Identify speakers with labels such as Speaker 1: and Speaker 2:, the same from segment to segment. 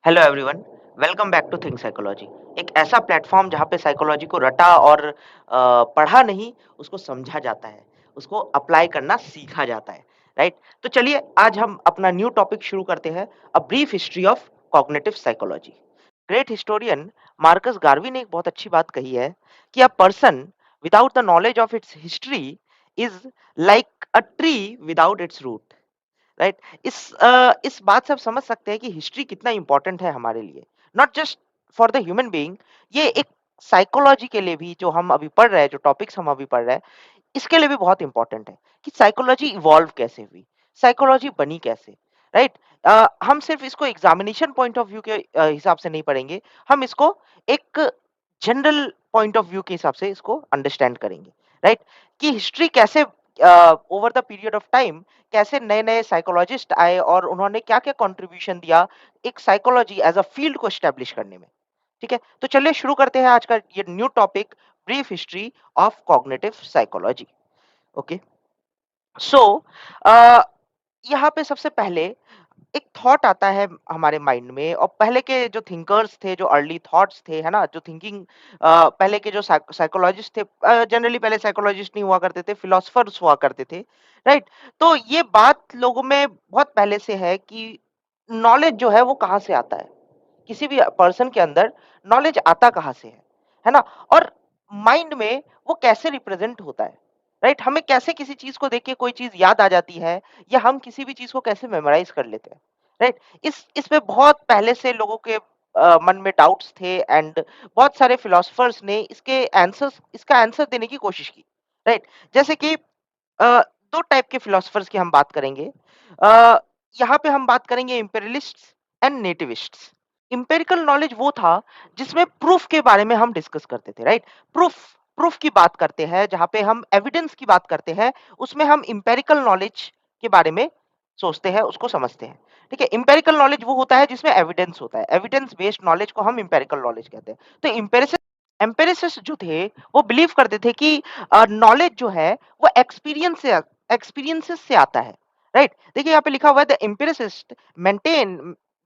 Speaker 1: Hello everyone, welcome back to think psychology. एक ऐसा platform जहाँ पे साइकोलॉजी को रटा और पढ़ा नहीं, उसको समझा जाता है, उसको अप्लाई करना सीखा जाता है, राइट? तो चलिए आज हम अपना न्यू टॉपिक शुरू करते हैं, a brief history of cognitive psychology. Great historian Marcus Garvey ने एक बहुत अच्छी बात कही है कि a person without the knowledge of its history is like a tree without its root. Right. इस बात से आप समझ सकते हैं कि हिस्ट्री कितना इंपॉर्टेंट है हमारे लिए, not just for the human being. ये एक साइकोलॉजी के लिए भी जो हम अभी पढ़ रहे हैं, जो टॉपिक्स हम अभी पढ़ रहे हैं, इसके लिए भी बहुत इंपॉर्टेंट है कि साइकोलॉजी इवॉल्व कैसे हुई, साइकोलॉजी बनी कैसे। राइट। हम सिर्फ इसको एग्जामिनेशन पॉइंट ऑफ व्यू के हिसाब से नहीं पढ़ेंगे, हम इसको एक जनरल पॉइंट ऑफ व्यू के हिसाब से इसको अंडरस्टैंड करेंगे। राइट। कि हिस्ट्री कैसे over the period of time कैसे नए नए साइकोलॉजिस्ट आए और उन्होंने क्या क्या कंट्रीब्यूशन दिया एक साइकोलॉजी एज अ फील्ड को एस्टेब्लिश करने में। ठीक है, तो चलिए शुरू करते हैं आज का ये new topic, brief history of cognitive psychology. Okay. So यहाँ पे सबसे पहले एक थॉट आता है हमारे माइंड में, और पहले के जो थिंकर्स थे, जो अर्ली थॉट्स थे, है ना, जो थिंकिंग पहले के जो साइकोलॉजिस्ट थे, जनरली पहले साइकोलॉजिस्ट नहीं हुआ करते थे, फिलोसफर्स हुआ करते थे। राइट। तो ये बात लोगों में बहुत पहले से है कि नॉलेज जो है वो कहाँ से आता है, किसी भी पर्सन के अंदर नॉलेज आता कहाँ से है ना? और माइंड में वो कैसे रिप्रेजेंट होता है, राइट? हमें कैसे किसी चीज को देख के कोई चीज याद आ जाती है, या हम किसी भी चीज को कैसे मेमोराइज कर लेते हैं, राइट? इसमें बहुत पहले से लोगों के मन में डाउट्स थे, एंड बहुत सारे फिलोसफर्स ने इसका आंसर देने की कोशिश की। राइट। जैसे कि दो टाइप के फिलोसफर्स की हम बात करेंगे। अ, यहाँ पे हम बात करेंगे इम्पेरियलिस्ट्स एंड नेटिविस्ट्स। एम्पिरिकल नॉलेज वो था जिसमें प्रूफ के बारे में हम डिस्कस करते थे, राइट? प्रूफ प्रूफ की बात करते हैं, जहाँ पे हम एविडेंस की बात करते हैं, उसमें हम एम्पिरिकल नॉलेज के बारे में सोचते हैं, उसको समझते हैं। ठीक है, एम्पिरिकल नॉलेज वो होता है जिसमें एविडेंस होता है, एविडेंस बेस्ड नॉलेज को हम एम्पिरिकल नॉलेज कहते हैं। तो एम्पेरिसिस्ट जो थे वो बिलीव करते थे कि नॉलेज जो है वो एक्सपीरियंसेस से आता है। राइट। देखिए यहाँ पे लिखा हुआ है, the empiricist maintain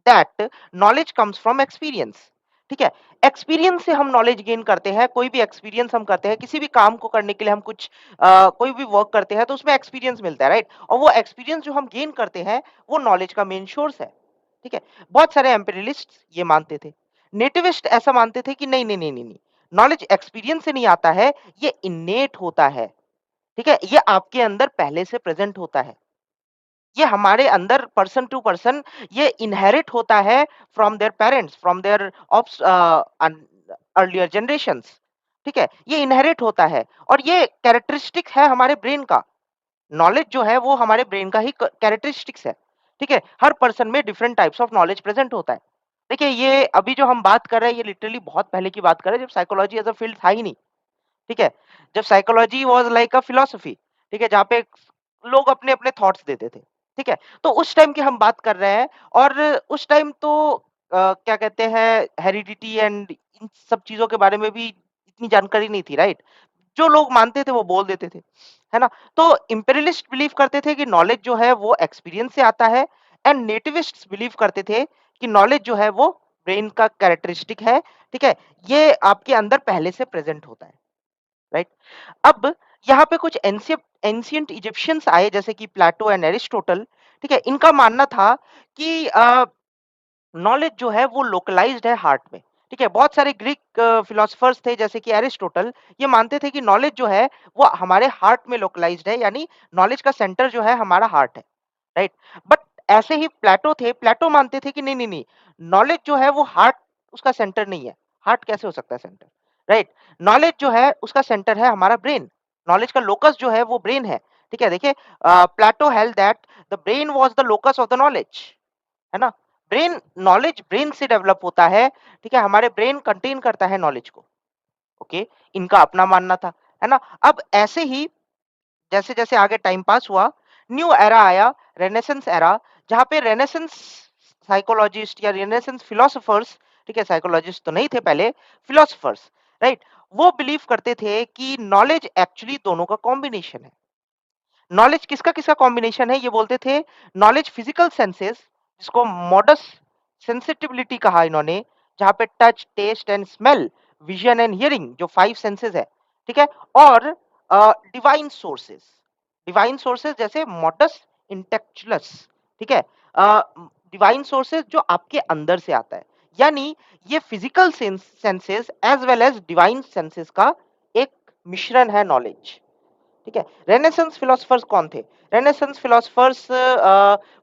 Speaker 1: that knowledge comes from experience. ठीक है, एक्सपीरियंस से हम नॉलेज गेन करते हैं, कोई भी एक्सपीरियंस हम करते हैं, किसी भी काम को करने के लिए हम कुछ कोई भी वर्क करते हैं तो उसमें एक्सपीरियंस मिलता है, राइट? और वो एक्सपीरियंस जो हम गेन करते हैं वो नॉलेज का मेन सोर्स है। ठीक है, बहुत सारे एम्पेरियलिस्ट ये मानते थे। नेटिविस्ट ऐसा मानते थे कि नहीं नहीं नहीं नहीं नहीं, नॉलेज एक्सपीरियंस से नहीं आता है, ये इन्नेट होता है। ठीक है, ये आपके अंदर पहले से प्रेजेंट होता है, ये हमारे अंदर पर्सन टू पर्सन ये इनहेरिट होता है from their parents, from their earlier generations. ठीक है, ये इनहेरिट होता है, और ये कैरेक्टरिस्टिक है हमारे ब्रेन का। नॉलेज जो है वो हमारे ब्रेन का ही कैरेक्टरिस्टिक्स है। ठीक है, हर पर्सन में different types of knowledge present होता है। देखिए, ये अभी जो हम बात कर रहे हैं ये लिटरली बहुत पहले की बात कर रहे हैं, जब साइकोलॉजी एज अ फील्ड था ही नहीं। ठीक है, जब psychology was like a philosophy. ठीक है, जहाँ पे लोग अपने अपने थॉट्स देते थे। ठीक है, तो उस टाइम की हम बात कर रहे हैं, और उस टाइम तो क्या कहते हैं, हेरिडिटी एंड इन सब चीजों के बारे में भी इतनी जानकारी नहीं थी, राइट? जो लोग मानते थे वो बोल देते थे, है ना? तो इंपेरियलिस्ट बिलीव करते थे कि नॉलेज जो है वो एक्सपीरियंस से आता है, एंड नेटिविस्ट्स बिलीव करते थे कि नॉलेज जो है वो ब्रेन का कैरेक्टरिस्टिक है। ठीक है, ये आपके अंदर पहले से प्रेजेंट होता है, राइट? अब यहाँ पे कुछ एंशियंट इजिप्शियंस आए, जैसे कि प्लेटो एंड एरिस्टोटल। ठीक है, इनका मानना था कि नॉलेज जो है वो लोकलाइज्ड है हार्ट में। ठीक है, बहुत सारे ग्रीक फिलोसफर्स थे जैसे कि एरिस्टोटल, ये मानते थे कि नॉलेज जो है वो हमारे हार्ट में लोकलाइज्ड है, यानी नॉलेज का सेंटर जो है हमारा हार्ट है, राइट? बट ऐसे ही प्लेटो थे, प्लेटो मानते थे कि नहीं नहीं नहीं, नॉलेज जो है वो हार्ट उसका सेंटर नहीं है। हार्ट कैसे हो सकता है सेंटर, राइट? नॉलेज जो है उसका सेंटर है हमारा ब्रेन, नॉलेज का लोकस जो है वो ब्रेन है। ठीक है, देखिए, Plato held that the brain was the locus of the knowledge, है ना? ब्रेन, नॉलेज ब्रेन से डेवलप होता है। ठीक है, हमारे ब्रेन कंटेन करता है नॉलेज को। ओके, इनका अपना मानना था, है ना? अब ऐसे ही जैसे जैसे आगे टाइम पास हुआ, न्यू एरा आया, रेनेसेंस एरा, जहाँ पे रेनेसेंस साइकोलॉजिस्ट या रेनेसेंस फिलोसोफर्स, ठीक है, साइकोलॉजिस्ट तो नहीं थे पहले, फिलोसोफर्स, राइट? वो बिलीव करते थे कि नॉलेज एक्चुअली दोनों का कॉम्बिनेशन है। नॉलेज किसका किसका कॉम्बिनेशन है, ये बोलते थे। नॉलेज फिजिकल सेंसेस, जिसको मॉडस सेंसिटिविटी कहा इन्होंने, जहाँ पे touch, taste and smell, vision and hearing जो 5 सेंसेस है, ठीक है? और डिवाइन सोर्सेस, जैसे मॉडस इंटेलेक्चुअल्स, ठीक है? डिवाइन सोर्सेस जो आपके अंदर से आता है, यानी ये physical senses as well as divine senses का एक मिश्रण है नॉलेज, ठीक है? रेनेसांस फिलोसोफर्स कौन थे? रेनेसांस फिलोसोफर्स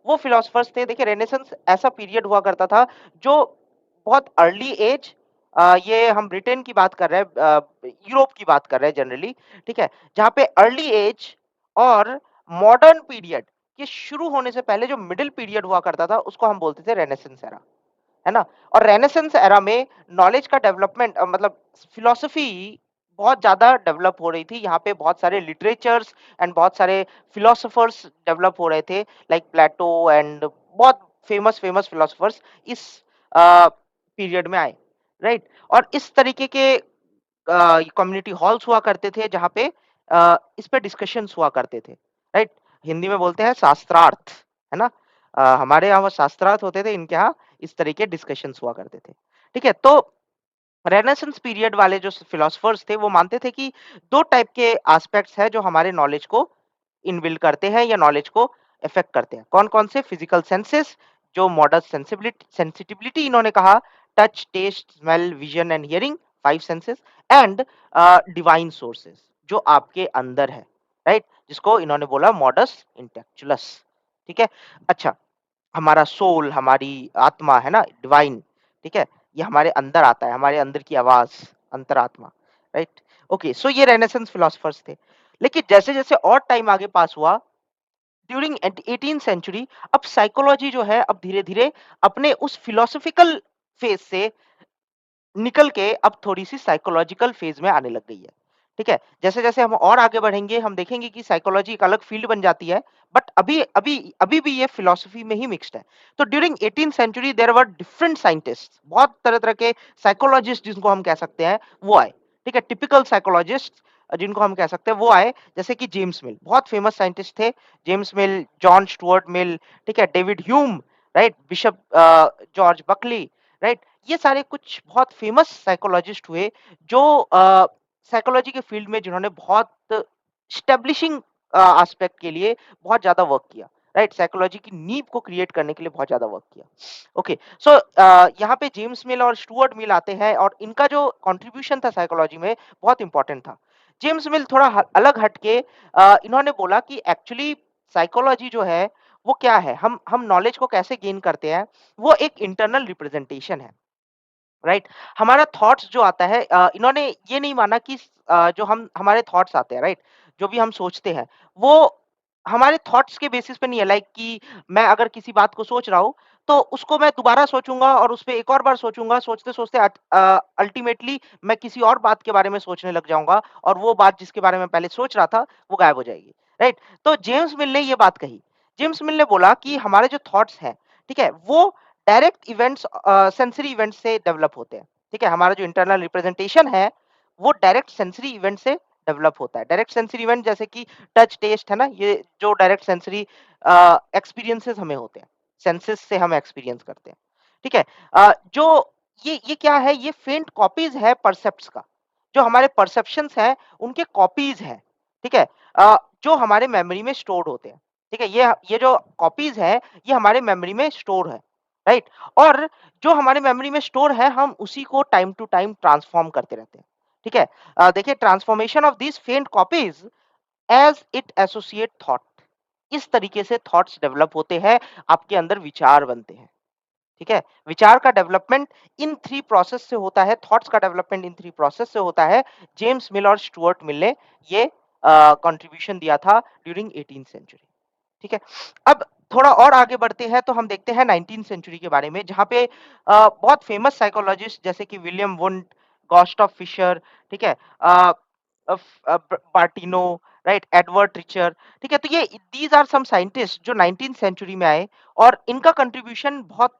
Speaker 1: वो फिलोसोफर्स थे, देखिए रेनेसांस ऐसा पीरियड हुआ करता था जो बहुत अर्ली एज, ये हम ब्रिटेन की बात कर रहे हैं, यूरोप की बात कर रहे हैं जनरली, ठीक है? जहाँ पे अर्ली एज और मॉडर्न पीरियड के शुरू होने से पहले जो मिडिल पीरियड हुआ करता था उसको हम बोलते थे रेनेसांस एरा, है ना? और रेनेसांस एरा में नॉलेज का डेवलपमेंट, मतलब फिलॉसफी बहुत ज़्यादा डेवलप हो रही थी। यहाँ पे बहुत सारे लिटरेचर्स एंड बहुत सारे फिलोसोफर्स डेवलप हो रहे थे, लाइक प्लेटो एंड बहुत फेमस फेमस फिलोसोफर्स इस पीरियड में आए, राइट? और इस तरीके के कम्युनिटी हॉल्स हुआ करते थे जहाँ पे इस पे डिस्कशंस हुआ करते थे, राइट? हिंदी में बोलते हैं शास्त्रार्थ, है ना? हमारे यहाँ वो शास्त्रार्थ होते थे, इनके यहाँ इस तरीके डिस्कशंस हुआ करते थे, ठीक है? तो रेनेसांस पीरियड वाले जो फिलोसोफर्स थे वो मानते थे कि 2 टाइप के एस्पेक्ट्स हैं जो हमारे नॉलेज को इनबिल्ड करते हैं या नॉलेज को अफेक्ट करते हैं। कौन-कौन से? फिजिकल सेंसेस जो मॉडर्न सेंसिटिविटी इन्होंने कहा, touch, taste, smell, vision and hearing 5 senses and divine sources जो आपके अंदर है, राइट? जिसको इन्होंने बोला मॉडस इंटेलेक्चुअल्स, ठीक है? अच्छा, हमारा सोल, हमारी आत्मा है ना, डिवाइन, ठीक है? ये हमारे अंदर आता है, हमारे अंदर की आवाज़, अंतरात्मा, राइट? ओके, सो ये रेनेसांस फिलोसोफर्स थे। लेकिन जैसे-जैसे और टाइम आगे पास हुआ, ड्यूरिंग 18th सेंचुरी, अब साइकोलॉजी जो है अब धीरे-धीरे अपने उस फिलोसॉफिकल फेज़ से निकल के अब थोड़ी-सी साइकोलॉजिकल फ़ेज़ में आने लग गई है। ठीक है? जैसे-जैसे हम और आगे बढ़ेंगे, हम देखेंगे कि साइकोलॉजी एक अलग फ़ील्ड बन जाती है, बट अभी भी ये फ़िलॉसफ़ी में ही मिक्स्ड है। तो during 18th century there were different scientists, बहुत तरह-तरह के साइकोलॉजिस्ट जिनको हम कह सकते हैं, वो आए। ठीक है? टिपिकल साइकोलॉजिस्ट जिनको हम कह सकते हैं, वो आए, जैसे कि जेम्स मिल, बहुत फेमस साइंटिस्ट थे। जेम्स मिल, जॉन स्टुअर्ट मिल, ठीक है? David Hume, right? Bishop George Buckley, right? ये सारे कुछ बहुत फेमस साइकोलॉजिस्ट हुए जो साइकोलॉजी के फील्ड में जिन्होंने बहुत स्टैब्लिशिंग एस्पेक्ट के लिए बहुत ज्यादा वर्क किया, राइट? साइकोलॉजी की नींव को क्रिएट करने के लिए बहुत ज्यादा वर्क किया। ओके, सो यहाँ पे जेम्स मिल और स्टुअर्ट मिल आते हैं और इनका जो कंट्रीब्यूशन था साइकोलॉजी में बहुत इंपॉर्टेंट था। जेम्स मिल थोड़ा अलग हटके इन्होंने बोला कि एक्चुअली साइकोलॉजी जो है वो क्या है, हम नॉलेज को कैसे गेन करते हैं, वो एक इंटरनल रिप्रेजेंटेशन है, राइट? हमारा थॉट्स जो आता है, इन्होंने ये नहीं माना कि जो हम हमारे थॉट्स आते हैं, राइट? जो भी हम सोचते हैं, वो हमारे थॉट्स के बेसिस पे नहीं है, लाइक कि मैं अगर किसी बात को सोच रहा हूँ, तो उसको मैं दोबारा सोचूँगा और उसपे एक और बार सोचूँगा, सोचते-सोचते अल्टीमेटली मैं किसी और बात के बारे में सोचने लग जाऊँगा और वो बात जिसके बारे में पहले सोच रहा था, वो गायब हो जाएगी, राइट? तो जेम्स मिल ने ये बात कही। जेम्स मिल ने बोला कि हमारे जो थॉट्स हैं, ठीक है? वो डायरेक्ट इवेंट्स, सेंसरी इवेंट्स से डेवलप होते हैं, ठीक है? हमारा जो इंटरनल रिप्रेजेंटेशन है, वो डायरेक्ट सेंसरी इवेंट से डेवलप होता है। डायरेक्ट सेंसरी इवेंट जैसे कि टच, टेस्ट, है ना? ये जो डायरेक्ट सेंसरी एक्सपीरियंसेस हमें होते हैं, सेंसेस से हम एक्सपीरियंस करते हैं, ठीक है? जो ये क्या है? ये फेंट कॉपीज़ है परसेप्ट्स का। जो हमारे परसेप्शंस हैं, उनके कॉपीज़ हैं, ठीक है? जो हमारे मेमोरी में स्टोर्ड होते हैं, ठीक है? ये जो कॉपीज़ है, ये हमारे मेमोरी में स्टोर है, राइट? और जो हमारे मेमोरी में स्टोर है, हम उसी को टाइम टू टाइम ट्रांसफॉर्म करते रहते हैं, ठीक है? देखिए, ट्रांसफॉर्मेशन ऑफ दीज़ फेंट copies as it associate thought, इस तरीके से थॉट्स डेवलप होते हैं, आपके अंदर विचार बनते हैं, ठीक है? विचार का डेवलपमेंट इन 3 प्रोसेस से होता है, थॉट्स का डेवलपमेंट इन 3 प्रोसेस से होता है। जेम्स मिल और स्टुअर्ट मिल ने ये कंट्रीब्यूशन दिया था ड्यूरिंग 18th सेंचुरी। ठीक है? अब थोड़ा और आगे बढ़ते हैं तो हम देखते हैं 19th सेंचुरी के बारे में, जहाँ पे बहुत फेमस साइकोलॉजिस्ट जैसे कि विलियम वुंड, गॉस्टॉफ फिशर, ठीक है? बार्टिनो, राइट? एडवर्ड टिचर, ठीक है? तो ये दीज़ आर सम साइंटिस्ट जो 19th सेंचुरी में आए और इनका कंट्रीब्यूशन बहुत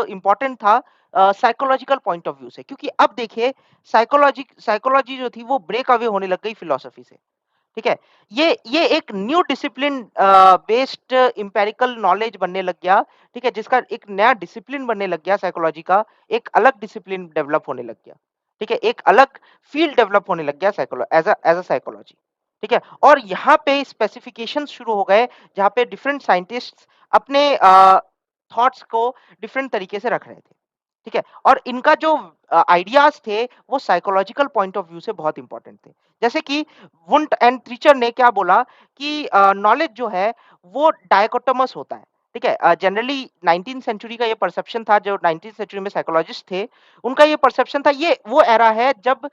Speaker 1: इम्पोर्टेंट था साइकोलॉजिकल पॉइंट ऑफ व्यू से, क्योंकि अब देखिए साइकोलॉजी साइकोलॉजी जो थी वो ब्रेक अवे होने लग गई फिलॉसफी से। ठीक है? ये एक new discipline based empirical knowledge बनने लग गया, ठीक है? जिसका एक नया डिसिप्लिन बनने लग गया साइकोलॉजी का, एक अलग डिसिप्लिन डेवलप होने लग गया, ठीक है? एक अलग फील्ड डेवलप होने लग गया एज़ अ साइकोलॉजी, ठीक है? और यहाँ पे स्पेसिफिकेशंस शुरू हो गए, जहाँ पे डिफरेंट साइंटिस्ट्स अपने थॉट्स को डिफरेंट तरीके से रख रहे थे, ठीक है? और इनका जो आइडियाज़ थे, वो साइकोलॉजिकल पॉइंट ऑफ व्यू से बहुत इम्पोर्टेंट थे। जैसे कि वुंट एंड ट्रीचर ने क्या बोला कि नॉलेज जो है वो डायकोटोमस होता है, ठीक है? जनरली 19th सेंचुरी का ये परसेप्शन था, जो 19th सेंचुरी में साइकोलॉजिस्ट थे, उनका ये परसेप्शन था, ये वो एरा है जब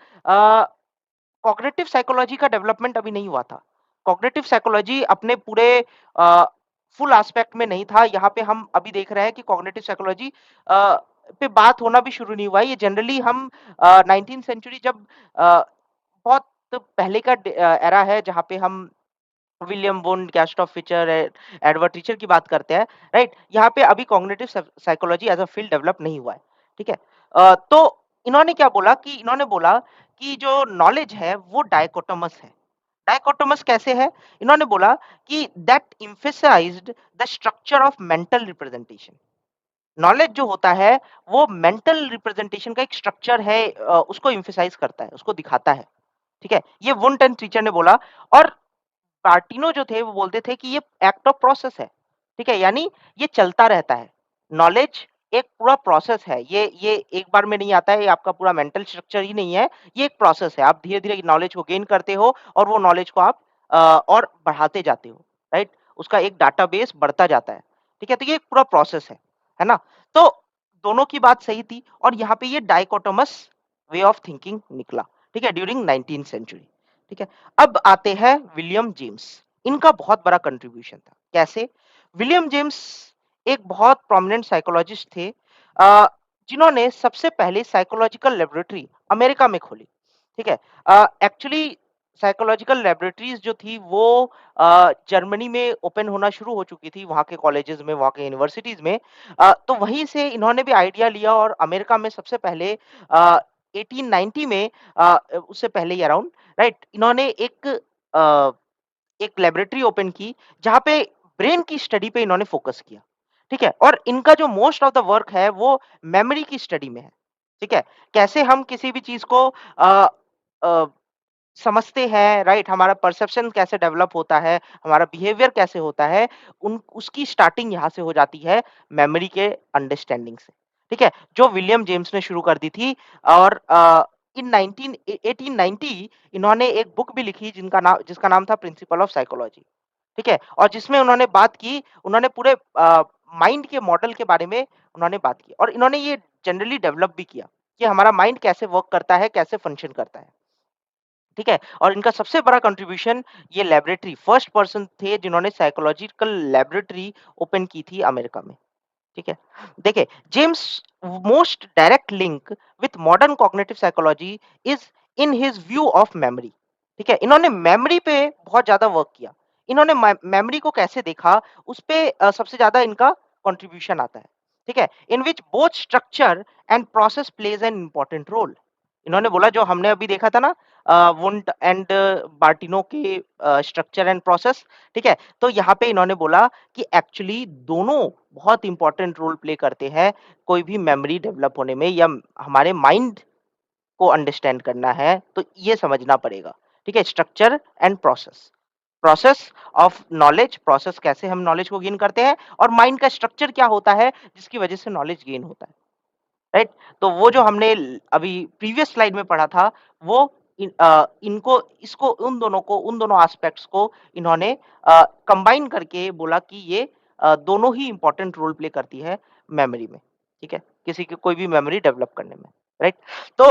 Speaker 1: कॉग्निटिव साइकोलॉजी का डेवलपमेंट अभी नहीं हुआ था। कॉग्निटिव साइकोलॉजी अपने पूरे अ, फुल एस्पेक्ट में नहीं था। यहाँ पे हम अभी देख रहे हैं कि कॉग्निटिव साइकोलॉजी पे बात होना भी शुरू नहीं हुआ है। ये जनरली हम 19th सेंचुरी जब बहुत पहले का एरा है, जहाँ पे हम William Wundt, Gustav Fechner, Edward Titchener की बात करते हैं, राइट? यहाँ पे अभी cognitive psychology as a field develop नहीं हुआ है, ठीक है? तो इन्होंने बोला कि जो नॉलेज है वो डायकोटोमस है। डायकोटोमस कैसे है? इन्होंने बोला कि that emphasised the structure of mental representation. Knowledge जो होता है वो मेंटल रिप्रेजेंटेशन का एक स्ट्रक्चर है, उसको एम्फसाइज करता है, उसको दिखाता है, ठीक है? ये वुंट एंड टीचर ने बोला। और पार्टिनो जो थे वो बोलते थे कि ये एक्ट ऑफ प्रोसेस है, ठीक है? यानी ये चलता रहता है। नॉलेज एक पूरा प्रोसेस है। ये एक बार में नहीं आता है, ये आपका पूरा मेंटल स्ट्रक्चर ही नहीं है, ये एक प्रोसेस है। आप धीरे-धीरे नॉलेज को गेन करते हो और वो नॉलेज को आप और बढ़ाते जाते हो, राइट? उसका एक डाटाबेस बढ़ता जाता है, ठीक है? तो ये एक पूरा प्रोसेस है ना? तो दोनों की बात सही थी और यहाँ पे ये डाइकोटोमस वे ऑफ थिंकिंग निकला, ठीक है? ड्यूरिंग 19th सेंचुरी, ठीक है? अब आते हैं विलियम जेम्स। इनका बहुत बड़ा कंट्रीब्यूशन था। कैसे? विलियम जेम्स एक बहुत प्रोमिनेंट साइकोलॉजिस्ट थे, अ, जिन्होंने सबसे पहले साइकोलॉजिकल लेबोरेटरी अमेरिका में खोली, ठीक है? एक्चुअली साइकोलॉजिकल लेबोरेटरीज जो थी वो जर्मनी में ओपन होना शुरू हो चुकी थी, वहाँ के कॉलेजेस में, वहाँ के यूनिवर्सिटीज में। तो वहीं से इन्होंने भी आइडिया लिया और अमेरिका में सबसे पहले 1890 में, उससे पहले ही अराउंड, राइट, इन्होंने अ, एक लैबोरेटरी ओपन की, जहाँ पे ब्रेन की स्टडी पे इन्होंने फोकस किया, ठीक है? और इनका जो मोस्ट ऑफ द वर्क है वो मेमोरी की स्टडी में है, ठीक है? कैसे हम किसी भी चीज़ को अ, समझते हैं, राइट? हमारा परसेप्शन कैसे डेवलप होता है, हमारा बिहेवियर कैसे होता है, उन उसकी स्टार्टिंग यहाँ से हो जाती है, मेमोरी के अंडरस्टैंडिंग से, ठीक है? जो विलियम जेम्स ने शुरू कर दी थी। और इन 1890 इन्होंने एक बुक भी लिखी जिसका नाम था प्रिंसिपल ऑफ साइकोलॉजी, ठीक है? और जिसमें उन्होंने बात की, उन्होंने पूरे माइंड के मॉडल के बारे में उन्होंने बात की और इन्होंने ये जनरली डेवलप भी किया कि हमारा माइंड कैसे वर्क करता है, कैसे फंक्शन करता है। ठीक है? और इनका सबसे बड़ा कंट्रीब्यूशन, ये लैबोरेटरी फर्स्ट पर्सन थे जिन्होंने साइकोलॉजिकल लैबोरेटरी ओपन की थी अमेरिका में, ठीक है? देखिए, James most direct link with modern cognitive psychology is in his view of memory, ठीक है? इन्होंने मेमोरी पे बहुत ज़्यादा वर्क किया। इन्होंने मेमोरी को कैसे देखा, उसपे सबसे ज़्यादा इनका कंट्रीब्यूशन आता है, ठीक है? In which both structure and process plays an important role. इन्होंने बोला, जो हमने अभी देखा था ना, वुंट एंड बार्टिनो के स्ट्रक्चर एंड प्रोसेस, ठीक है? तो यहाँ पे इन्होंने बोला कि एक्चुअली दोनों बहुत इंपॉर्टेंट रोल प्ले करते हैं कोई भी मेमोरी डेवलप होने में, या हमारे माइंड को अंडरस्टैंड करना है तो ये समझना पड़ेगा, ठीक है? Structure and process, process of knowledge, process कैसे हम नॉलेज को गेन करते हैं, और माइंड का स्ट्रक्चर क्या होता है जिसकी वजह से नॉलेज गेन होता है, राइट? तो वो जो हमने अभी प्रीवियस स्लाइड में पढ़ा था, वो इनको इसको उन दोनों एस्पेक्ट्स को इन्होंने कंबाइन करके बोला कि ये दोनों ही इंपॉर्टेंट रोल प्ले करती है मेमोरी में, ठीक है? किसी की कोई भी मेमोरी डेवलप करने में, राइट? तो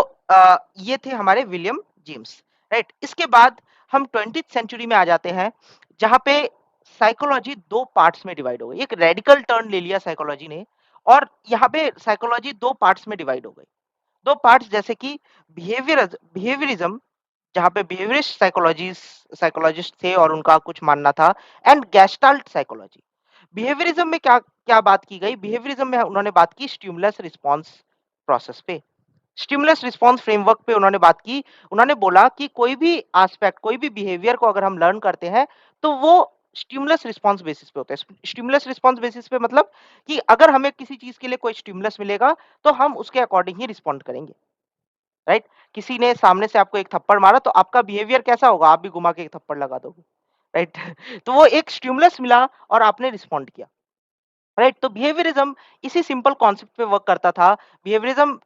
Speaker 1: ये थे हमारे विलियम जेम्स, राइट? इसके बाद हम 20th सेंचुरी में आ जाते हैं, जहाँ पे साइकोलॉजी 2 पार्ट्स में डिवाइड हो गई। एक रेडिकल टर्न ले लिया साइकोलॉजी ने, और यहाँ पे साइकोलॉजी 2 पार्ट्स में डिवाइड हो गई। 2 पार्ट्स, जैसे कि बिहेवियरिज्म, जहाँ पे बिहेवियरिस्ट साइकोलॉजिस्ट थे और उनका कुछ मानना था, एंड गेस्टाल्ट साइकोलॉजी। बिहेवियरिज्म में क्या क्या बात की गई? बिहेवियरिज्म में उन्होंने बात की स्टिमुलस रिस्पॉन्स प्रोसेस पे। स्टिमुलस रिस्पॉन्स फ्रेमवर्क पे उन्होंने बात की। उन्होंने बोला कि कोई भी एस्पेक्ट, कोई भी बिहेवियर को अगर हम लर्न करते हैं, तो वो स्टिमुलस रिस्पॉन्स बेसिस पे होता है। स्टिमुलस रिस्पॉन्स बेसिस पे मतलब कि अगर हमें किसी चीज़ के लिए कोई स्टिमुलस मिलेगा, तो हम उसके अकॉर्डिंग ही रिस्पॉन्ड करेंगे, राइट? किसी ने सामने से आपको एक थप्पड़ मारा, तो आपका बिहेवियर कैसा होगा? आप भी घुमा के एक थप्पड़ लगा दोगे, राइट? तो वो एक स्टिमुलस मिला और आपने रिस्पॉन्ड किया। राइट, तो बिहेवियरिज्म इसी सिंपल कॉन्सेप्ट पे वर्क करता था। बिहेवियरिज्म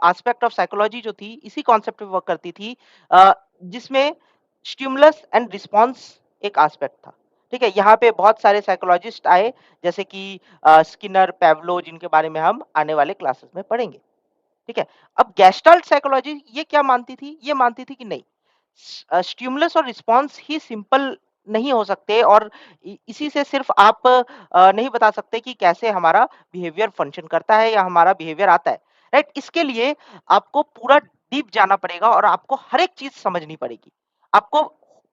Speaker 1: एस्पेक्ट ऑफ साइकोलॉजी जो थी इसी कॉन्सेप्ट पे वर्क करती थी, जिसमें स्टिमुलस एंड रिस्पॉन्स एक एस्पेक्ट था। ठीक है, यहाँ पे बहुत सारे साइकोलॉजिस्ट आए, जैसे कि स्किनर, पेवलो, जिनके बारे में हम आने वाले क्लासेस में पढ़ेंगे। ठीक है, अब गेस्टाल्ट साइकोलॉजी ये क्या मानती थी? ये मानती थी कि नहीं, स्टिमुलस और रिस्पॉन्स ही सिंपल नहीं हो सकते, और इसी से सिर्फ आप नहीं बता सकते कि कैसे हमारा बिहेवियर फंक्शन करता है या हमारा बिहेवियर आता है, राइट? इसके लिए आपको पूरा डीप जाना पड़ेगा और आपको हर एक चीज समझनी पड़ेगी। आपको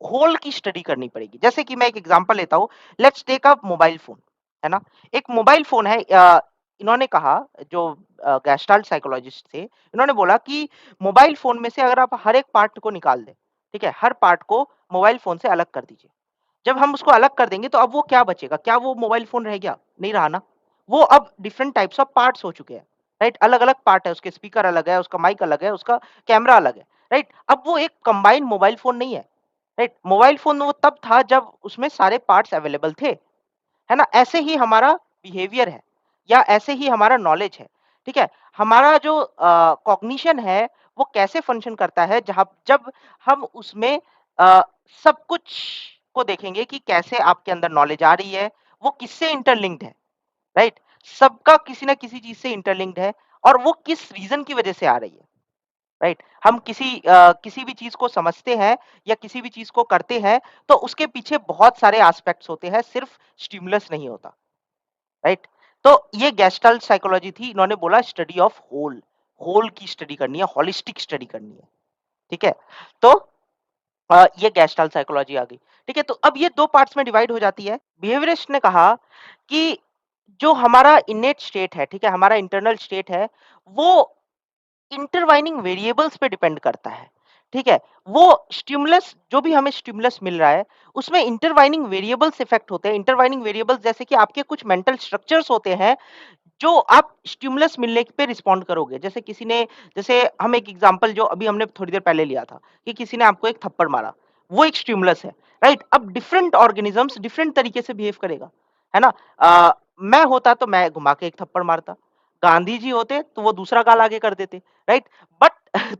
Speaker 1: होल की स्टडी करनी पड़ेगी। जैसे कि मैं एक एग्जांपल लेता हूँ, let's take a mobile phone, है ना? एक मोबाइल फोन है, इन्होंने कहा, जो गेस्टाल्ट साइकोलॉजिस्ट थे, इन्होंने बोला कि मोबाइल फ़ोन में से अगर आप हर एक पार्ट को निकाल दें, ठीक है? हर पार्ट को मोबाइल फ़ोन से अलग कर दीजिए। जब हम उसको अलग कर देंगे तो अब वो क्या बचेगा? क्या वो मोबाइल फ़ोन रह गया? नहीं रहा ना। वो अब डिफरेंट टाइप्स ऑफ पार्ट्स हो चुके हैं, राइट? अलग-अलग पार्ट है, उसके स्पीकर अलग है, उसका माइक अलग है, उसका कैमरा अलग है, राइट? अब वो एक कंबाइंड मोबाइल फ़ोन नहीं है, राइट? मोबाइल फ़ोन वो तब था जब उसमें सारे पार्ट्स अवेलेबल थे। है ना? ऐसे ही हमारा बिहेवियर है या ऐसे ही हमारा नॉलेज है, ठीक है? हमारा जो कॉग्निशन है, वो कैसे फंक्शन करता है जहाँ जब हम उसमें अ, सब कुछ को देखेंगे कि कैसे आपके अंदर नॉलेज आ रही है, वो किससे इंटरलिंक्ड है, राइट? सबका किसी न किसी चीज़ से इंटरलिंक्ड है और वो किस रीज़न की वजह से आ रही है, राइट? हम किसी भी चीज़ को समझते हैं या किसी भी चीज़ को करते हैं, तो उसके पीछे बहुत सारे एस्पेक्ट्स होते हैं, सिर्फ स्टिमुलस नहीं होता। राइट? तो ये गेस्टाल्ट साइकोलॉजी थी, इन्होंने बोला स्टडी ऑफ होल, होल की स्टडी करनी है, होलिस्टिक स्टडी करनी है, ठीक है? तो ये गेस्टाल्ट साइकोलॉजी आ गई, ठीक है? तो अब ये 2 पार्ट्स में डिवाइड हो जाती है। बिहेवियरिस्ट ने कहा कि जो हमारा इनेट स्टेट है, ठीक है? हमारा इंटरनल स्टेट है, वो इंटरवाइनिंग वेरिएबल्स पे डिपेंड करता है, ठीक है? वो स्टिमुलस, जो भी हमें स्टिमुलस मिल रहा है, उसमें इंटरवाइनिंग वेरिएबल्स इफेक्ट होते हैं। इंटरवाइनिंग वेरिएबल्स जैसे कि आपके कुछ मेंटल स्ट्रक्चर्स होते हैं, जो आप स्टिमुलस मिलने पे रिस्पॉन्ड करोगे। जैसे हम एक एग्जांपल जो अभी हमने थोड़ी देर पहले लिया था, कि किसी ने आपको एक थप्पड़ मारा, वो एक स्टिमुलस है, राइट? अब डिफरेंट ऑर्गेनिजम्स डिफरेंट तरीके से बिहेव करेगा, है ना? मैं होता तो मैं घुमा के एक थप्पड़ मारता, गांधी जी होते तो वो दूसरा गाल आगे कर देते, राइट? बट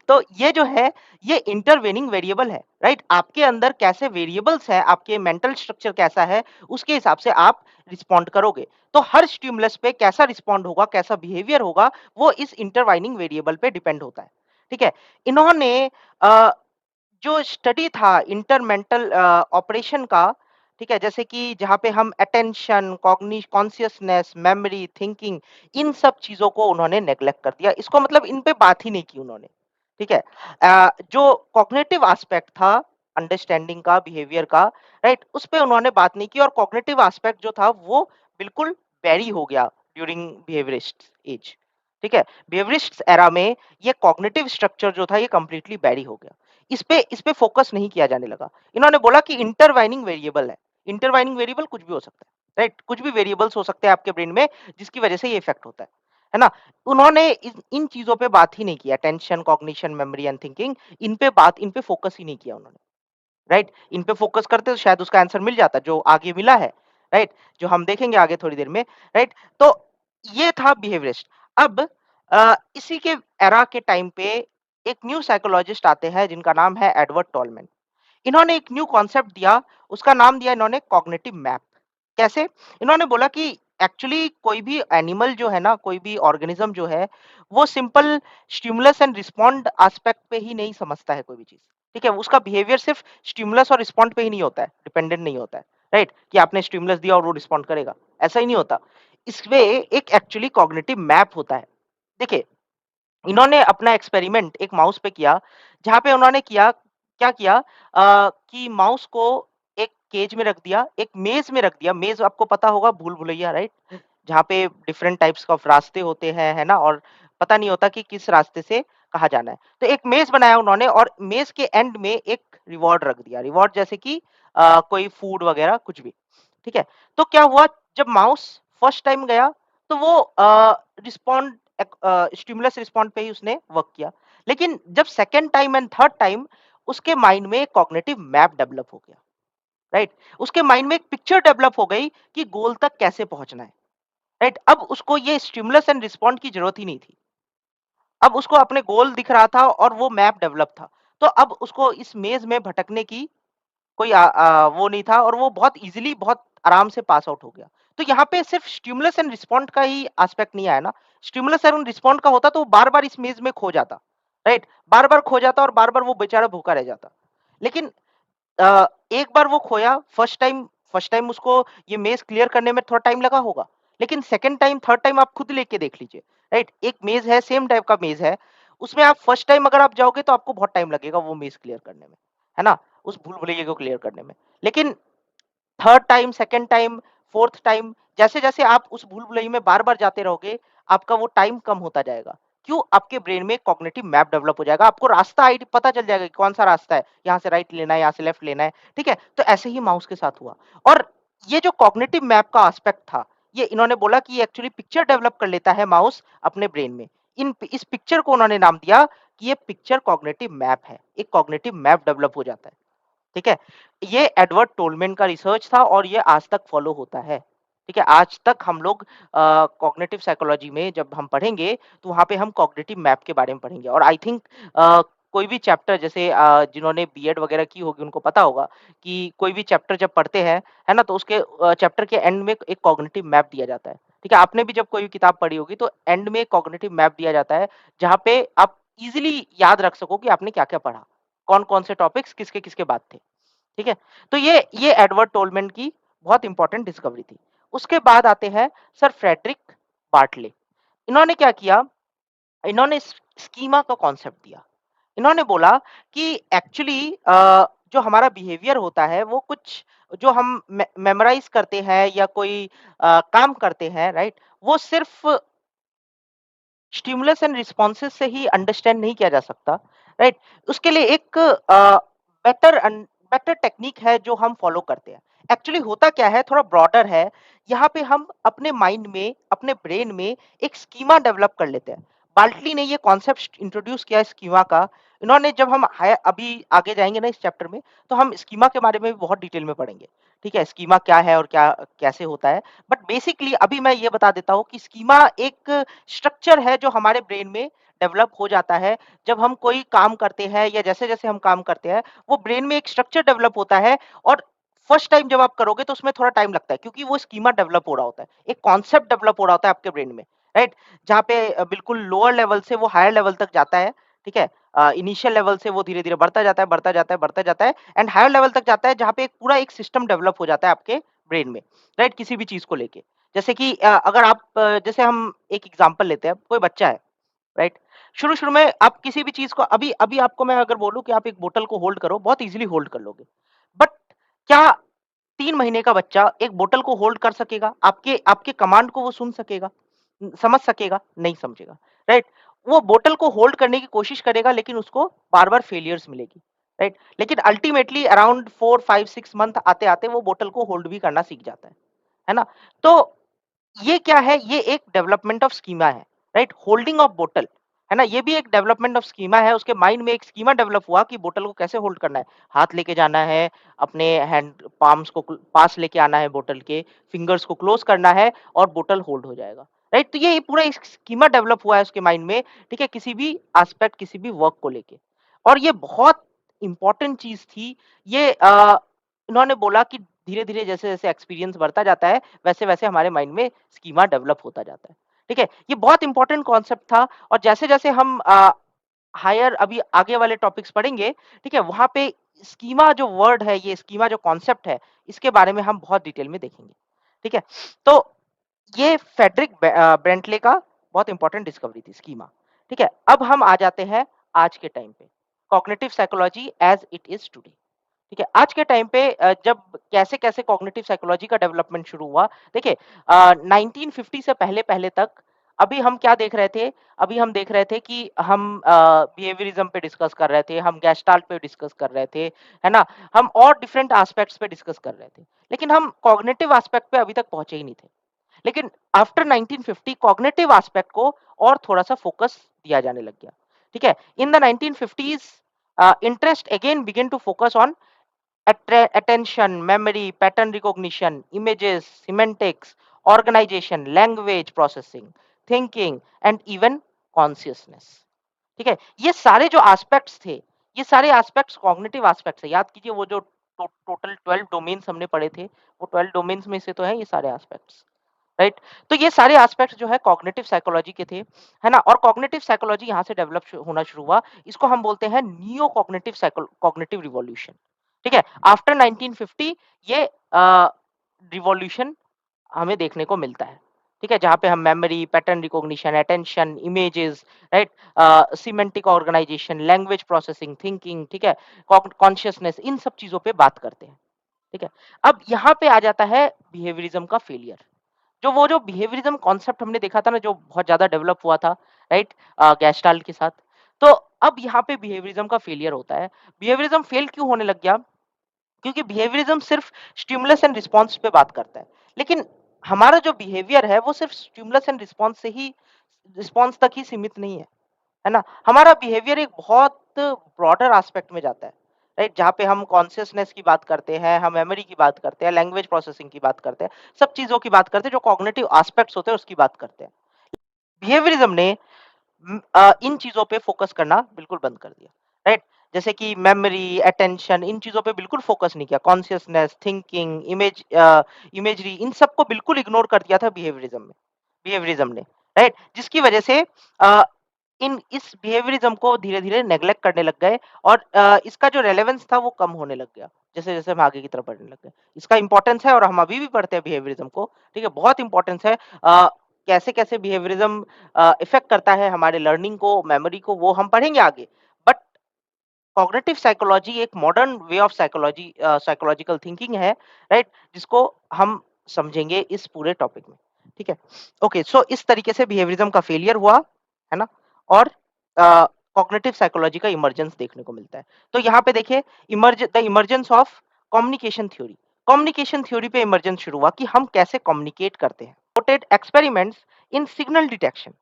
Speaker 1: तो ये जो है, ये इंटरवेनिंग वेरिएबल है, राइट? आपके अंदर कैसे वेरिएबल्स है, आपके मेंटल स्ट्रक्चर कैसा है, उसके हिसाब से आप रिस्पॉन्ड करोगे। तो हर स्टिमुलस पे कैसा रिस्पॉन्ड होगा, कैसा बिहेवियर होगा, वो इस इंटरवाइनिंग वेरिएबल पे डिपेंड होता है, ठीक है? इन्होंने अ, जो स्टडी था इंटरमेंटल ऑपरेशन का, ठीक है? जैसे कि जहाँ पे हम अटेंशन, कॉन्शियसनेस, मेमोरी, थिंकिंग, इन सब चीज़ों को उन्होंने नेग्लेक्ट कर दिया। इसको मतलब इन पे बात ही नहीं की उन्होंने, ठीक है? जो कॉग्निटिव एस्पेक्ट था अंडरस्टैंडिंग का, बिहेवियर का, राइट? उस पे उन्होंने बात नहीं की और कॉग्निटिव एस्पेक्ट जो था वो बिल्कुल वेरी हो गया ड्यूरिंग बिहेवियरिस्ट एज, ठीक है? बिहेवियरिस्ट एरा में ये कॉग्निटिव स्ट्रक्चर जो था ये कंप्लीटली वेरी हो गया। इस पे फोकस नहीं किया जाने लगा। इन्होंने बोला कि इंटरवाइनिंग वेरिएबल है। इंटरवाइनिंग वेरिएबल कुछ भी हो सकता है, राइट? कुछ भी वेरिएबल्स हो सकते हैं आपके ब्रेन में जिसकी वजह से ये इफेक्ट होता है ना? उन्होंने इन चीज़ों पे बात ही नहीं किया, attention, cognition, memory and thinking, इन पे फोकस ही नहीं किया उन्होंने, राइट? इन पे फोकस करते तो शायद उसका आंसर मिल जाता जो आगे मिला है, राइट? जो हम देखेंगे आगे थोड़ी देर में, राइट? तो ये था बिहेवियरिस्ट। अब इसी के एरा के टाइम पे एक न्यू साइकोलॉजिस्ट आते हैं जिनका नाम है एडवर्ड टॉलमैन। इन्होंने एक न्यू कॉन्सेप्ट दिया, उसका नाम दिया इन्होंने कॉग्निटिव मैप। कैसे? इन्होंने बोला कि एक्चुअली कोई भी एनिमल जो है ना, कोई भी ऑर्गेनिज्म जो है, वो simple stimulus and respond aspect पे ही नहीं समझता है कोई भी चीज़। ठीक है? उसका बिहेवियर सिर्फ स्टिमुलस और रिस्पॉन्ड पे ही नहीं होता है, डिपेंडेंट नहीं होता है, राइट? कि आपने स्टिमुलस दिया और वो रिस्पॉन्ड करेगा, ऐसा ही नहीं होता। इसमें एक एक्चुअली कॉग्निटिव मैप होता है। देखिए, इन्होंने अपना एक्सपेरिमेंट एक माउस पे किया, जहाँ पे उन्होंने क्या किया, कि माउस को एक केज में रख दिया, एक मेज़ में रख दिया। मेज़ आपको पता होगा, भूल-भुलैया, राइट? जहाँ पे डिफरेंट टाइप्स ऑफ रास्ते होते हैं, है ना? और पता नहीं होता कि किस रास्ते से कहाँ जाना है। तो एक मेज़ बनाया उन्होंने और मेज़ के एंड में एक रिवॉर्ड रख दिया। रिवॉर्ड जैसे कि कोई फूड वगैरह कुछ भी, ठीक है? तो क्या हुआ जब माउस फर्स्ट टाइम गया तो वो स्टिमुलस रिस्पॉन्ड पे ही उसने वर्क किया। लेकिन जब second time and third time उसके माइंड में एक कॉग्निटिव मैप डेवलप हो गया, राइट? उसके माइंड में एक पिक्चर डेवलप हो गई कि गोल तक कैसे पहुँचना है, राइट? अब उसको ये स्टिमुलस एंड रिस्पॉन्ड की ज़रूरत ही नहीं थी। अब उसको अपने गोल दिख रहा था और वो मैप डेवलप था। तो अब उसको इस मेज़ में भटकने की कोई वो नहीं था और वो बहुत ईज़िली बहुत आराम से पास आउट हो गया। तो यहाँ पे सिर्फ स्टिमुलस एंड रिस्पॉन्ड का ही एस्पेक्ट नहीं आया ना, स्टिमुलस एंड रिस्पॉन्ड का होता तो वो बार-बार इस मेज़ में खो जाता, राइट? बार-बार खो जाता और बार-बार वो बेचारा भूखा रह जाता। लेकिन एक बार वो खोया फर्स्ट टाइम उसको ये मेज़ क्लियर करने में थोड़ा टाइम लगा होगा। लेकिन सेकंड टाइम, थर्ड टाइम आप खुद लेके देख लीजिए, राइट? एक मेज़ है, सेम टाइप का मेज़ है, उसमें आप फर्स्ट टाइम अगर आप जाओगे तो आपको बहुत टाइम लगेगा वो मेज़ क्लियर करने में, है ना? उस भूल-भुलैया को क्लियर करने में। लेकिन third time, second time, fourth time जैसे-जैसे आप उस भूल-भुलैया में बार-बार जाते रहोगे, आपका वो टाइम कम होता जाएगा। क्यों? आपके ब्रेन में कॉग्निटिव मैप डेवलप हो जाएगा, आपको रास्ता आईडी पता चल जाएगा कि कौन-सा रास्ता है, यहाँ से राइट लेना है, यहाँ से लेफ्ट लेना है, ठीक है? तो ऐसे ही माउस के साथ हुआ और ये जो कॉग्निटिव मैप का एस्पेक्ट था, ये इन्होंने बोला कि ये एक्चुअली पिक्चर डेवलप कर लेता है माउस अपने ब्रेन में। इस पिक्चर को उन्होंने नाम दिया कि ये पिक्चर कॉग्निटिव मैप है, एक कॉग्निटिव मैप डेवलप हो जाता है। ठीक है? ये एडवर्ड टोलमैन का रिसर्च था और ये आज तक फॉलो होता है। ठीक है? आज तक हम लोग कॉग्निटिव साइकोलॉजी में जब हम पढ़ेंगे, तो वहाँ पे हम कॉग्निटिव मैप के बारे में पढ़ेंगे और आई थिंक कोई भी चैप्टर जैसे जिन्होंने बीएड वगैरह की होगी उनको पता होगा कि कोई भी चैप्टर जब पढ़ते हैं, है ना? तो उसके चैप्टर के एंड में एक कॉग्निटिव मैप दिया जाता है। ठीक है? आपने भी जब कोई किताब पढ़ी होगी तो एंड में एक कॉग्निटिव मैप दिया जाता है, जहाँ पे आप इज़िली याद रख सको कि आपने क्या-क्या पढ़ा। कौन-कौन से टॉपिक्स किसके-किसके बाद थे। ठीक है? तो ये एडवर्ड टोलमैन की बहुत इंपॉर्टेंट डिस्कवरी थी। उसके बाद आते हैं सर फ्रेडरिक बार्टले। इन्होंने क्या किया, इन्होंने स्कीमा का कॉन्सेप्ट दिया। इन्होंने बोला कि एक्चुअली जो हमारा बिहेवियर होता है वो कुछ जो हम मेमोराइज़ करते हैं या कोई काम करते हैं, राइट? वो सिर्फ़ स्टिमुलस एंड रिस्पॉन्सेस से ही अंडरस्टैंड नहीं किया जा सकता, राइट? उसके लिए एक बेटर टेक्निक है जो हम फॉलो करते हैं। एक्चुअली होता क्या है थोड़ा ब्रॉडर है, यहाँ पे हम अपने माइंड में, अपने ब्रेन में एक स्कीमा डेवलप कर लेते हैं। बाल्टली ने ये कॉन्सेप्ट इंट्रोड्यूस किया स्कीमा का। इन्होंने जब हम हाय अभी आगे जाएँगे ना इस चैप्टर में, तो हम स्कीमा के बारे में भी बहुत डिटेल में पढ़ेंगे। ठीक है? स्कीमा क्या है और क्या कैसे होता है? बट बेसिकली अभी मैं ये बता देता हूँ कि स्कीमा एक स्ट्रक्चर है जो हमारे ब्रेन में डेवलप हो जाता है जब हम कोई काम करते हैं या जैसे-जैसे हम काम करते हैं, वो ब्रेन में एक स्ट्रक्चर डेवलप होता है और फर्स्ट टाइम जब आप करोगे तो उसमें थोड़ा टाइम लगता है क्योंकि वो स्कीमा डेवलप हो रहा होता है। एक कॉन्सेप्ट डेवलप हो रहा होता है आपके ब्रेन में, राइट? जहाँ पे बिल्कुल लोअर लेवल से वो हायर लेवल तक जाता है, ठीक है? इनिशियल लेवल से वो धीरे-धीरे बढ़ता जाता है, बढ़ता जाता है, बढ़ता जाता है एंड हायर लेवल तक जाता है जहाँ पे एक पूरा एक सिस्टम डेवलप हो जाता है आपके ब्रेन में, राइट? किसी भी चीज़ को लेके। जैसे कि अगर आप जैसे हम एक एग्जांपल लेते हैं, कोई बच्चा है, राइट? शुरू-शुरू में आप किसी भी चीज़ को अभी अभी आपको मैं अगर बोलूँ कि आप एक बोतल को होल्ड करो, बहुत ईज़िली होल्ड कर लोगे। बट क्या 3 महीने का बच्चा एक बोतल को होल्ड कर सकेगा? आपके आपके कमांड को वो सुन सकेगा? समझ सकेगा? नहीं समझेगा, राइट? वो बोतल को होल्ड करने की कोशिश करेगा लेकिन उसको बार-बार फेलियर्स मिलेगी, राइट? लेकिन अल्टीमेटली अराउंड 4, 5, 6 मंथ आते-आते वो बोतल को होल्ड भी करना सीख जाता है ना? तो ये क्या है? ये एक डेवलपमेंट ऑफ स्कीमा है, राइट? होल्डिंग ऑफ बोतल, है ना? ये भी एक डेवलपमेंट ऑफ स्कीमा है। उसके माइंड में एक स्कीमा डेवलप हुआ कि बोतल को कैसे होल्ड करना है। हाथ लेके जाना है, अपने हैंड पाम्स को पास लेके आना है बोतल के, फिंगर्स को क्लोज करना है और बोतल होल्ड हो जाएगा, राइट? तो ये पूरा एक स्कीमा डेवलप हुआ है उसके माइंड में, ठीक है? किसी भी एस्पेक्ट, किसी भी वर्क को लेके और ये बहुत इंपॉर्टेंट चीज़ थी। ये इन्होंने बोला कि धीरे-धीरे जैसे-जैसे एक्सपीरियंस बढ़ता जाता है, वैसे-वैसे हमारे माइंड में स्कीमा डेवलप होता जाता है। ठीक है? ये बहुत इंपॉर्टेंट कॉन्सेप्ट था और जैसे-जैसे हम हायर अभी आगे वाले टॉपिक्स पढ़ेंगे, ठीक है? वहाँ पे स्कीमा जो वर्ड है, ये स्कीमा जो कॉन्सेप्ट है, इसके बारे में हम बहुत डिटेल में देखेंगे। ठीक है? तो ये फ्रेडरिक ब्रेंटले का बहुत इंपॉर्टेंट डिस्कवरी थी स्कीमा। ठीक है? अब हम आ जाते हैं आज के टाइम पे, cognitive psychology as it is today. ठीक है? आज के टाइम पे जब कैसे-कैसे कॉग्निटिव साइकोलॉजी का डेवलपमेंट शुरू हुआ, देखिए 1950 से पहले-पहले तक अभी हम क्या देख रहे थे? अभी हम देख रहे थे कि हम बिहेवियरिज्म पे डिस्कस कर रहे थे, हम गेस्टाल्ट पे डिस्कस कर रहे थे, है ना? हम और डिफरेंट एस्पेक्ट्स पे डिस्कस कर रहे थे। लेकिन हम कॉग्निटिव एस्पेक्ट पे अभी तक पहुँचे ही नहीं थे। लेकिन आफ्टर 1950 कॉग्निटिव एस्पेक्ट को और थोड़ा-सा फोकस दिया जाने लग गया। ठीक है? In the 1950s interest again begin to focus on attention, memory, pattern recognition, images, semantics, organization, language processing, thinking and even consciousness. ठीक है? ये सारे जो एस्पेक्ट्स थे, ये सारे एस्पेक्ट्स कॉग्निटिव एस्पेक्ट्स है। याद कीजिए वो जो टोटल 12 डोमेन्स हमने पढ़े थे, वो 12 डोमेन्स में से तो है ये सारे एस्पेक्ट्स, राइट? तो ये सारे एस्पेक्ट्स जो है कॉग्निटिव साइकोलॉजी के थे, है ना? और कॉग्निटिव साइकोलॉजी यहाँ से डेवलप होना शुरू हुआ। इसको हम बोलते हैं नियो कॉग्निटिव रिवॉल्यूशन। ठीक है? आफ्टर 1950 ये रिवॉल्यूशन हमें देखने को मिलता है। ठीक है? जहाँ पे हम memory, pattern recognition, attention, images, right? Semantic organisation, language processing, thinking, ठीक है? कॉन्शियसनेस, इन सब चीज़ों पे बात करते हैं। ठीक है? अब यहाँ पे आ जाता है बिहेवियरिज्म का फेलियर। जो बिहेवियरिज्म कॉन्सेप्ट हमने देखा था ना, जो बहुत ज़्यादा डेवलप हुआ था, राइट? गेस्टाल्ट के साथ। तो अब यहाँ पे बिहेवियरिज्म का फेलियर होता है। बिहेवियरिज्म फेल क्यों होने लग गया? क्योंकि बिहेवियरिज्म सिर्फ स्टिमुलस एंड रिस्पॉन्स पे बात करता है। लेकिन हमारा जो बिहेवियर है वो सिर्फ स्टिमुलस एंड रिस्पॉन्स तक ही सीमित नहीं है ना? हमारा बिहेवियर एक बहुत ब्रॉडर एस्पेक्ट में जाता है, राइट? जहाँ पे हम कॉन्शियसनेस की बात करते हैं, हम मेमोरी की बात करते हैं, लैंग्वेज प्रोसेसिंग की बात करते हैं, सब चीज़ों की बात करते हैं, जो कॉग्निटिव एस्पेक्ट्स होते हैं उसकी बात करते हैं। बिहेवियरिज्म ने इन चीज़ों पे फ़ोकस करना बिल्कुल बंद कर दिया, राइट? जैसे कि मेमोरी, अटेंशन, इन चीज़ों पे बिल्कुल फ़ोकस नहीं किया। कॉन्शियसनेस, थिंकिंग, इमेजरी, इन सबको बिल्कुल इग्नोर कर दिया था बिहेवियरिज्म ने, राइट? जिसकी वजह से अ, इन इस बिहेवियरिज्म को धीरे-धीरे नेग्लेक्ट करने लग गए और इसका जो रेलेवेंस था वो कम होने लग गया, जैसे-जैसे हम आगे की तरफ बढ़ने लग गए। इसका इम्पोर्टेंस है और हम अभी भी पढ़ते हैं बिहेवियरिज्म को, ठीक है? बहुत इम्पोर्टेंस है। कैसे-कैसे बिहेवियरिज्म इफ़ेक्ट करता है हमारे लर्निंग को, मेमोरी को, वो हम पढ़ेंगे आगे। बट कॉग्निटिव साइकोलॉजी एक modern way of psychological thinking है, राइट? जिसको हम समझेंगे इस पूरे टॉपिक में, ठीक है? ओके, सो इस तरीके से बिहेवियरिज्म का फेलियर हुआ, है ना? और कॉग्निटिव साइकोलॉजी का इमर्जेंस देखने को मिलता है। तो यहाँ पे देखिए इमर्जेंस ऑफ कम्युनिकेशन थ्योरी पे इमर्जेंस शुरू हुआ कि हम कैसे कम्युनिकेट करते हैं। Noted experiments in signal detection,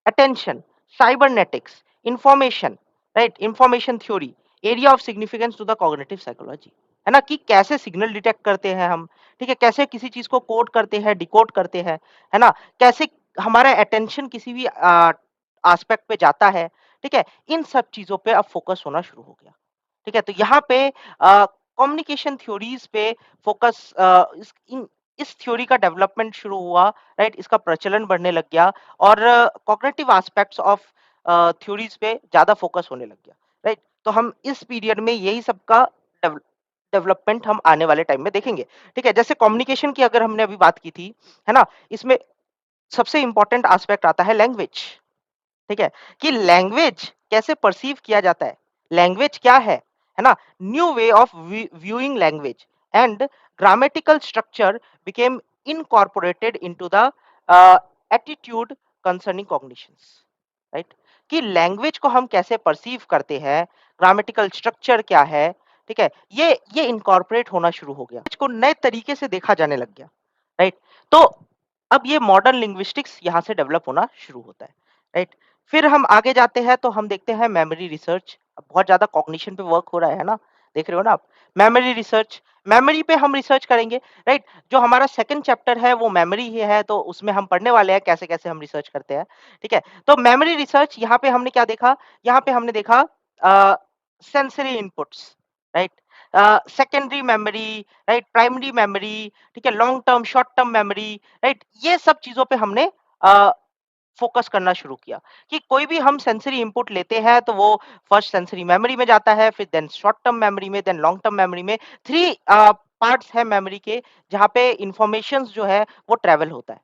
Speaker 1: attention, cybernetics, information, right? Information theory, area of significance to the cognitive psychology. है ना? कि कैसे सिग्नल डिटेक्ट करते हैं हम, ठीक है? कैसे किसी चीज को कोड करते हैं, डिकोड करते हैं, है ना? कैसे हमारा अटेंशन किसी भी एस्पेक्ट पे जाता है, ठीक है? इन सब चीजों पे अब फोकस होना शुरू हो गया। ठीक है? तो यहाँ पे कम्युनिकेशन थ्योरीज़ पे फ़ोकस इस थ्योरी का डेवलपमेंट शुरू हुआ, राइट? इसका प्रचलन बढ़ने लग गया और कॉग्निटिव एस्पेक्ट्स ऑफ थ्योरीज़ पे ज़्यादा फ़ोकस होने लग गया, राइट? तो हम इस पीरियड में यही सब का डेवलपमेंट हम आने वाले टाइम में देखेंगे, ठीक है? जैसे कम्युनिकेशन की अगर हमने अभी बात की थी, है ना? इसमें सबसे इम्पोर्टेंट एस्पेक्ट आता है लैंग्वेज। ठीक है? कि लैंग्वेज कैसे परसीव किया जाता है? लैंग्वेज क्या है ना? New way of viewing language and grammatical structure became incorporated into the attitude concerning cognitions, right? कि लैंग्वेज को हम कैसे परसीव करते हैं, ग्रामेटिकल स्ट्रक्चर क्या है, ठीक है? ये इनकॉर्पोरेट होना शुरू हो गया। इसको नए तरीके से देखा जाने लग गया, राइट? तो अब ये मॉडर्न लिंग्विस्टिक्स यहाँ से डेवलप होना शुरू होता है, राइट? फिर हम आगे जाते हैं तो हम देखते हैं मेमोरी रिसर्च। अब बहुत ज़्यादा कॉग्निशन पे वर्क हो रहा है ना? देख रहे हो ना आप? मेमोरी रिसर्च, मेमोरी पे हम रिसर्च करेंगे, राइट? जो हमारा सेकंड चैप्टर है वो मेमोरी ही है, तो उसमें हम पढ़ने वाले हैं कैसे-कैसे हम रिसर्च करते हैं, ठीक है? तो मेमोरी रिसर्च यहाँ पे हमने क्या देखा? यहाँ पे हमने देखा sensory inputs, right? Secondary memory, right? Primary memory, ठीक है? Long term, short term memory, right? ये सब चीज़ों पे हमने अ, फोकस करना शुरू किया कि कोई भी हम सेंसरी इनपुट लेते हैं तो वो फर्स्ट सेंसरी मेमोरी में जाता है, फिर देन शॉर्ट टर्म मेमोरी में, देन लॉन्ग टर्म मेमोरी में। 3 पार्ट्स है मेमोरी के जहाँ पे इन्फॉर्मेशंस जो है वो ट्रैवल होता है,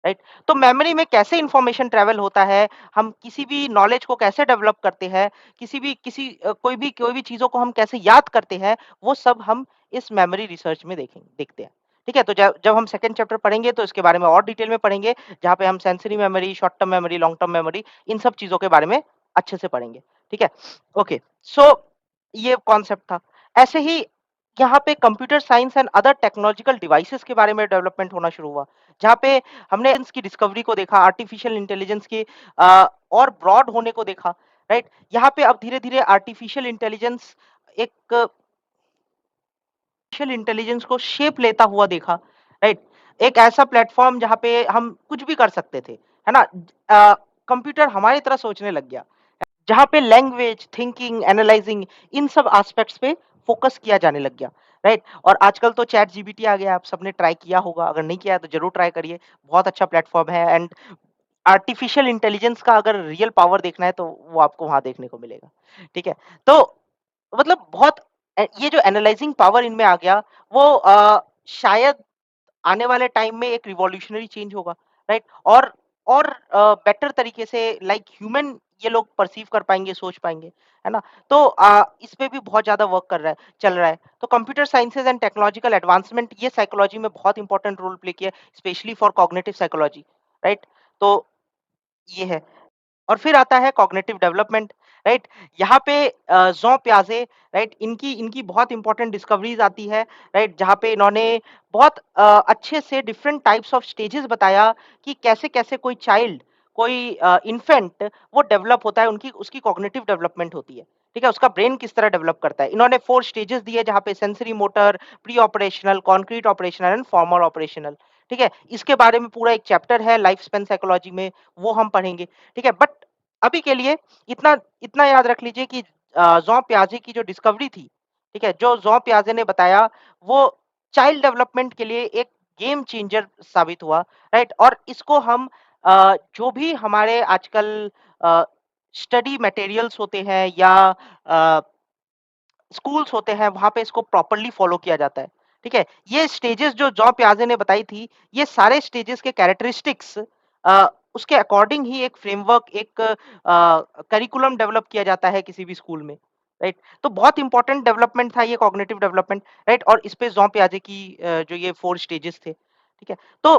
Speaker 1: राइट? तो मेमोरी में कैसे इन्फॉर्मेशन ट्रैवल होता है, हम किसी भी नॉलेज को कैसे डेवलप करते हैं, कोई भी चीज़ों को हम कैसे याद करते हैं, वो सब हम इस मेमोरी रिसर्च में देखते हैं, ठीक है? तो जब जब हम सेकंड चैप्टर पढ़ेंगे तो इसके बारे में और डिटेल में पढ़ेंगे, जहाँ पे हम sensory memory, short term memory, long term memory in सब चीज़ों के बारे में अच्छे से पढ़ेंगे, ठीक है? ओके, सो ये कॉन्सेप्ट था। ऐसे ही यहाँ पे computer science and other technological devices के बारे में डेवलपमेंट होना शुरू हुआ, जहाँ पे हमने इसकी डिस्कवरी को देखा, आर्टिफिशियल इंटेलिजेंस के और ब्रॉड होने को देखा, राइट? यहाँ पे अब धीरे-धीरे आर्टिफिशियल इंटेलिजेंस एक आर्टिफिशियल इंटेलिजेंस को शेप लेता हुआ देखा, राइट? एक ऐसा प्लेटफ़ॉर्म जहाँ पे हम कुछ भी कर सकते थे, है ना? कंप्यूटर हमारी तरह सोचने लग गया। जहाँ पे लैंग्वेज, थिंकिंग, एनालाइजिंग इन सब एस्पेक्ट्स पे फ़ोकस किया जाने लग गया, राइट? और आजकल तो चैट जीपीटी आ गया, आप सबने ट्राई किया होगा, अगर नहीं किया है तो ज़रूर ट्राई करिए, बहुत अच्छा प्लेटफ़ॉर्म है एंड आर्टिफिशियल इंटेलिजेंस का अगर रियल पावर देखना है तो वो आपको वहाँ देखने को मिलेगा, ठीक है? तो मतलब बहुत ये जो एनालाइजिंग पावर इनमें आ गया, वो शायद आने वाले टाइम में एक रिवॉल्यूशनरी चेंज होगा, राइट? और बेटर तरीके से लाइक ह्यूमन ये लोग परसीव कर पाएँगे, सोच पाएँगे, है ना? तो इस पे भी बहुत ज़्यादा वर्क कर रहा है चल रहा है। तो computer sciences and technological advancement ये साइकोलॉजी में बहुत इंपॉर्टेंट रोल प्ले किया है, specially for cognitive psychology, right? तो ये है। और फिर आता है कॉग्निटिव डेवलपमेंट, राइट? यहाँ पे ज़ॉ पियाजे, राइट? इनकी इनकी बहुत इंपॉर्टेंट डिस्कवरीज़ आती है, राइट? जहाँ पे इन्होंने बहुत अच्छे से डिफरेंट टाइप्स ऑफ स्टेजेस बताया कि कैसे-कैसे कोई चाइल्ड, कोई इन्फेंट वो डेवलप होता है, उनकी उसकी कॉग्निटिव डेवलपमेंट होती है, ठीक है? उसका ब्रेन किस तरह डेवलप करता है। इन्होंने 4 स्टेजेस दिए जहाँ पे sensory motor, pre operational, concrete operational and formal operational, ठीक है? इसके बारे में पूरा एक चैप्टर है लाइफ स्पैन साइकोलॉजी में, वो हम पढ़ेंगे, ठीक है? बट अभी के लिए इतना इतना याद रख लीजिए कि ज़ॉ पियाजे की जो डिस्कवरी थी, ठीक है? जो ज़ॉ पियाजे ने बताया, वो चाइल्ड डेवलपमेंट के लिए एक गेम चेंजर साबित हुआ, राइट? और इसको हम जो भी हमारे आजकल अ, स्टडी मटेरियल्स होते हैं या अ स्कूल्स होते हैं, वहाँ पे इसको प्रॉपर्ली फ़ॉलो किया जाता है, ठीक है? ये स्टेजेस जो जॉ पियाजे ने बताई थी, ये सारे स्टेजेस के कैरेक्टरिस्टिक्स उसके अकॉर्डिंग ही एक फ्रेमवर्क, एक करिकुलम डेवलप किया जाता है किसी भी स्कूल में, राइट? तो बहुत इम्पोर्टेंट डेवलपमेंट था ये कॉग्निटिव डेवलपमेंट, राइट? और इस पे जॉ पियाजे की जो ये 4 स्टेजेस थे, ठीक है? तो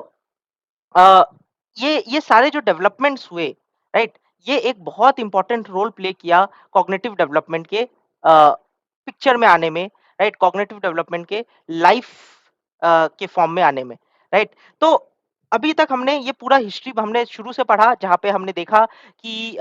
Speaker 1: अ, ये सारे जो डेवलपमेंट्स हुए, राइट? ये एक बहुत इम्पोर्टेंट रोल प्ले किया कॉग्निटिव डेवलपमेंट के पिक्चर में आने में, राइट? कॉग्निटिव डेवलपमेंट के लाइफ के फॉर्म में आने में, राइट? तो अभी तक हमने ये पूरा हिस्ट्री हमने शुरू से पढ़ा, जहाँ पे हमने देखा कि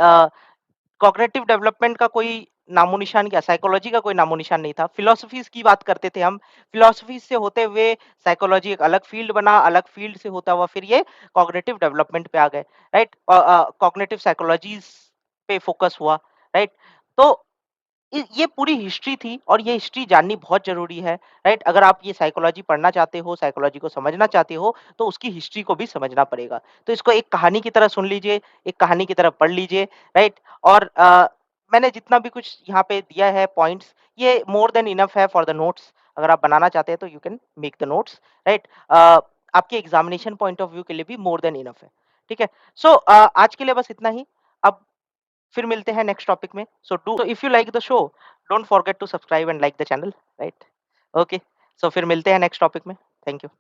Speaker 1: कॉग्निटिव डेवलपमेंट का कोई नामो-निशान क्या साइकोलॉजी का कोई नामो-निशान नहीं था। फिलॉसफीज़ की बात करते थे हम। फिलॉसफीज़ से होते हुए साइकोलॉजी एक अलग फ़ील्ड बना, अलग फ़ील्ड से होता हुआ फिर ये कॉग्निटिव डेवलपमेंट पे आ गए, राइट? कॉग्निटिव साइकोलॉजीज़ पे फ़ोकस हुआ, राइट? तो ये पूरी हिस्ट्री थी और ये हिस्ट्री जाननी बहुत ज़रूरी है, राइट? अगर आप ये साइकोलॉजी पढ़ना चाहते हो, साइकोलॉजी को समझना चाहते हो, तो उसकी हिस्ट्री को भी समझना पड़ेगा। तो इसको एक कहानी की तरह सुन लीजिए, एक कहानी की तरह पढ़ लीजिए, राइट? और मैंने जितना भी कुछ यहाँ पे दिया है पॉइंट्स, ये मोर देन इनफ है फॉर द नोट्स। अगर आप बनाना चाहते हैं तो you can make the notes, right? आपके एग्ज़ामिनेशन पॉइंट ऑफ व्यू के लिए भी मोर देन इनफ है, ठीक है? सो आज के लिए बस इतना ही। अब फिर मिलते हैं नेक्स्ट टॉपिक में। So if you like the show, don't forget to subscribe and like the channel, right? Okay, so फिर मिलते हैं नेक्स्ट टॉपिक में। Thank you.